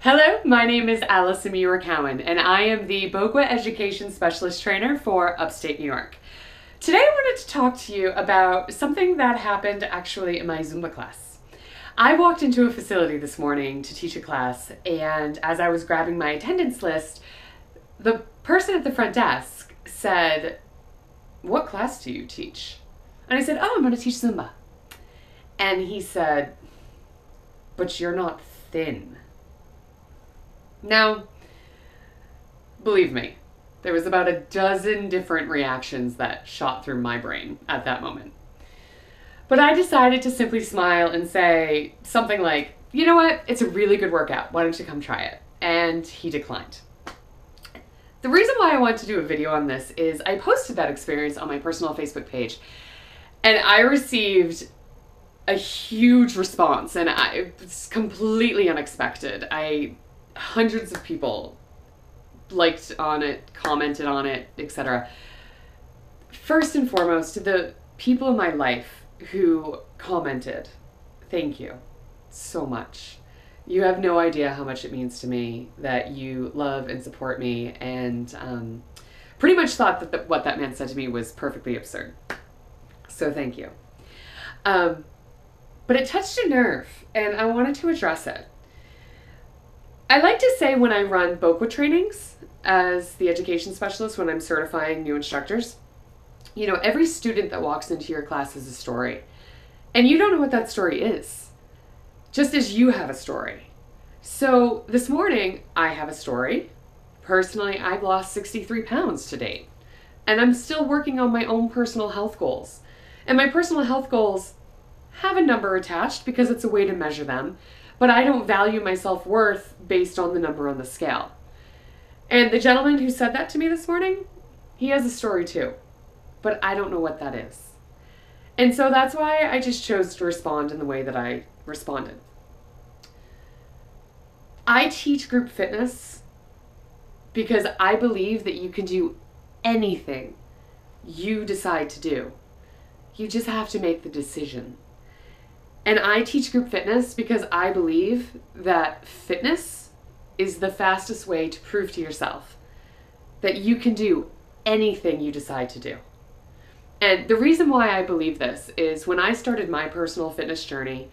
Hello, my name is Alison Mewer Cowan, and I am the Bokwa Education Specialist Trainer for Upstate New York. Today I wanted to talk to you about something that happened actually in my Zumba class. I walked into a facility this morning to teach a class, and as I was grabbing my attendance list, the person at the front desk said, "What class do you teach?" And I said, "Oh, I'm going to teach Zumba." And he said, "But you're not thin." Now, believe me, there was about a dozen different reactions that shot through my brain at that moment. But I decided to simply smile and say something like, "You know what? It's a really good workout. Why don't you come try it?" And he declined. The reason why I wanted to do a video on this is I posted that experience on my personal Facebook page, and I received a huge response, and it's completely unexpected. Hundreds of people liked on it, commented on it, etc. First and foremost, to the people in my life who commented, thank you so much. You have no idea how much it means to me that you love and support me, and pretty much thought that what that man said to me was perfectly absurd. So thank you. But it touched a nerve, and I wanted to address it. I like to say when I run Bokwa trainings as the education specialist, when I'm certifying new instructors, you know, every student that walks into your class has a story. And you don't know what that story is, just as you have a story. So this morning, I have a story. Personally, I've lost 63 pounds to date. And I'm still working on my own personal health goals. And my personal health goals have a number attached because it's a way to measure them. But I don't value my self-worth based on the number on the scale. And the gentleman who said that to me this morning, he has a story too, but I don't know what that is. And so that's why I just chose to respond in the way that I responded. I teach group fitness because I believe that you can do anything you decide to do. You just have to make the decision. And I teach group fitness because I believe that fitness is the fastest way to prove to yourself that you can do anything you decide to do. And the reason why I believe this is when I started my personal fitness journey,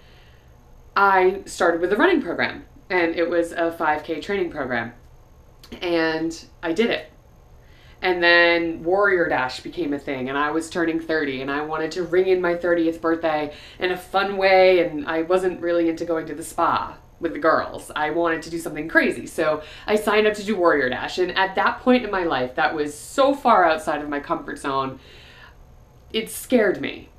I started with a running program, and it was a 5K training program. And I did it. And then Warrior Dash became a thing, and I was turning 30, and I wanted to ring in my 30th birthday in a fun way, and I wasn't really into going to the spa with the girls. I wanted to do something crazy, so I signed up to do Warrior Dash, and at that point in my life, that was so far outside of my comfort zone, it scared me.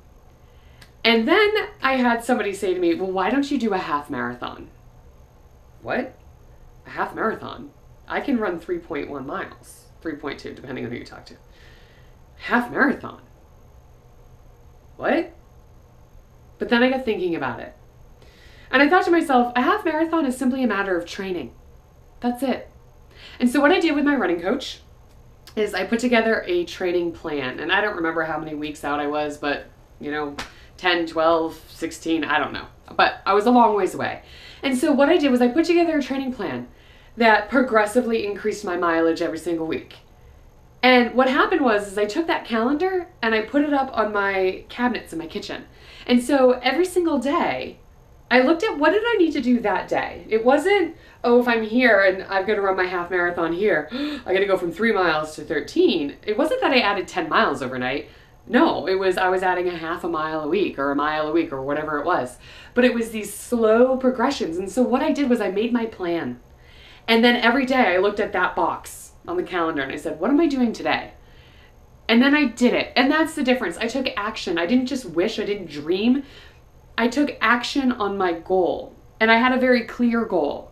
And then I had somebody say to me, "Well, why don't you do a half marathon?" What? A half marathon? I can run 3.1 miles. 3.2, depending on who you talk to. Half marathon. What? But then I got thinking about it. And I thought to myself, a half marathon is simply a matter of training. That's it. And so what I did with my running coach is I put together a training plan. And I don't remember how many weeks out I was, but, 10, 12, 16, I don't know. But I was a long ways away. And so what I did was I put together a training plan that progressively increased my mileage every single week. And what happened was I took that calendar and I put it up on my cabinets in my kitchen. And so every single day, I looked at what did I need to do that day. It wasn't, oh, if I'm here and I'm going to run my half marathon here, I got to go from 3 miles to 13. It wasn't that I added 10 miles overnight. No, it was I was adding a half a mile a week or a mile a week or whatever it was. But it was these slow progressions. And so what I did was I made my plan. And then every day I looked at that box on the calendar and I said, what am I doing today? And then I did it. And that's the difference. I took action. I didn't just wish, I didn't dream. I took action on my goal. And I had a very clear goal.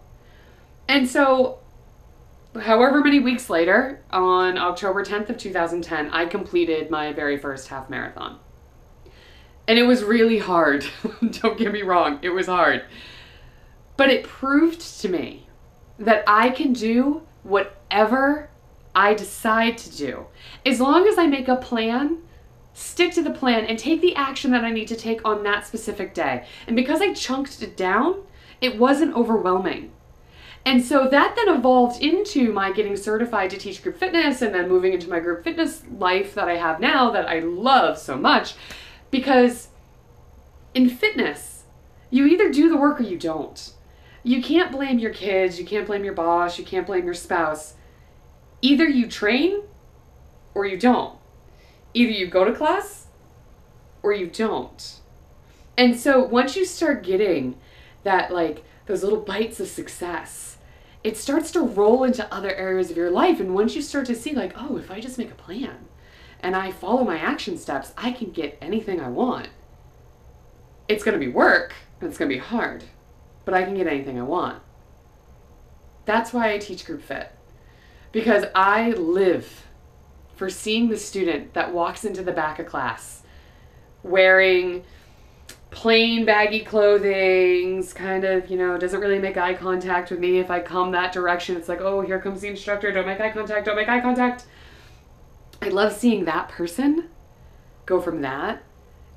And so, however many weeks later, on October 10th of 2010, I completed my very first half marathon. And it was really hard. Don't get me wrong, it was hard. But it proved to me that I can do whatever I decide to do. As long as I make a plan, stick to the plan, and take the action that I need to take on that specific day. And because I chunked it down, it wasn't overwhelming. And so that then evolved into my getting certified to teach group fitness and then moving into my group fitness life that I have now that I love so much. Because in fitness, you either do the work or you don't. You can't blame your kids, you can't blame your boss, you can't blame your spouse. Either you train or you don't. Either you go to class or you don't. And so once you start getting that, like, those little bites of success, it starts to roll into other areas of your life. And once you start to see, like, oh, if I just make a plan and I follow my action steps, I can get anything I want. It's going to be work and it's going to be hard, but I can get anything I want. That's why I teach group fit, because I live for seeing the student that walks into the back of class wearing plain baggy clothing, kind of, you know, doesn't really make eye contact with me. If I come that direction, it's like, oh, here comes the instructor. Don't make eye contact. Don't make eye contact. I love seeing that person go from that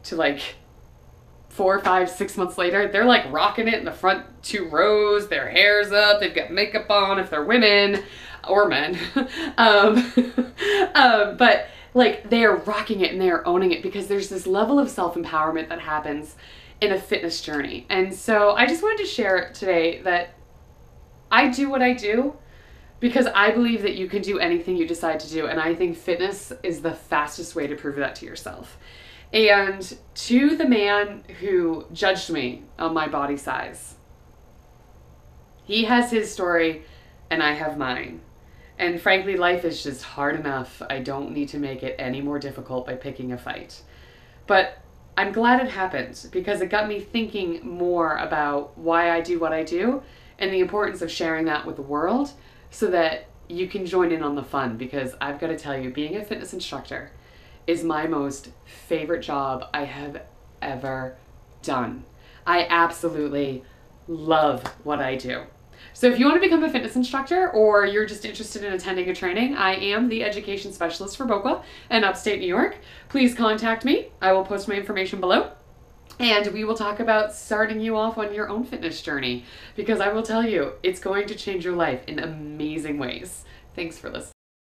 to, like, 4, 5, 6 months later, they're like rocking it in the front 2 rows. Their hair's up. They've got makeup on if they're women or men. But like, they are rocking it and they are owning it, because there's this level of self-empowerment that happens in a fitness journey. And so I just wanted to share today that I do what I do because I believe that you can do anything you decide to do. And I think fitness is the fastest way to prove that to yourself. And to the man who judged me on my body size, he has his story and I have mine. And frankly, life is just hard enough. I don't need to make it any more difficult by picking a fight. But I'm glad it happened, because it got me thinking more about why I do what I do and the importance of sharing that with the world so that you can join in on the fun. Because I've got to tell you, being a fitness instructor is my most favorite job I have ever done. I absolutely love what I do. So if you want to become a fitness instructor, or you're just interested in attending a training, I am the education specialist for Bokwa in upstate New York. Please contact me. I will post my information below, and we will talk about starting you off on your own fitness journey, because I will tell you, it's going to change your life in amazing ways. Thanks for listening.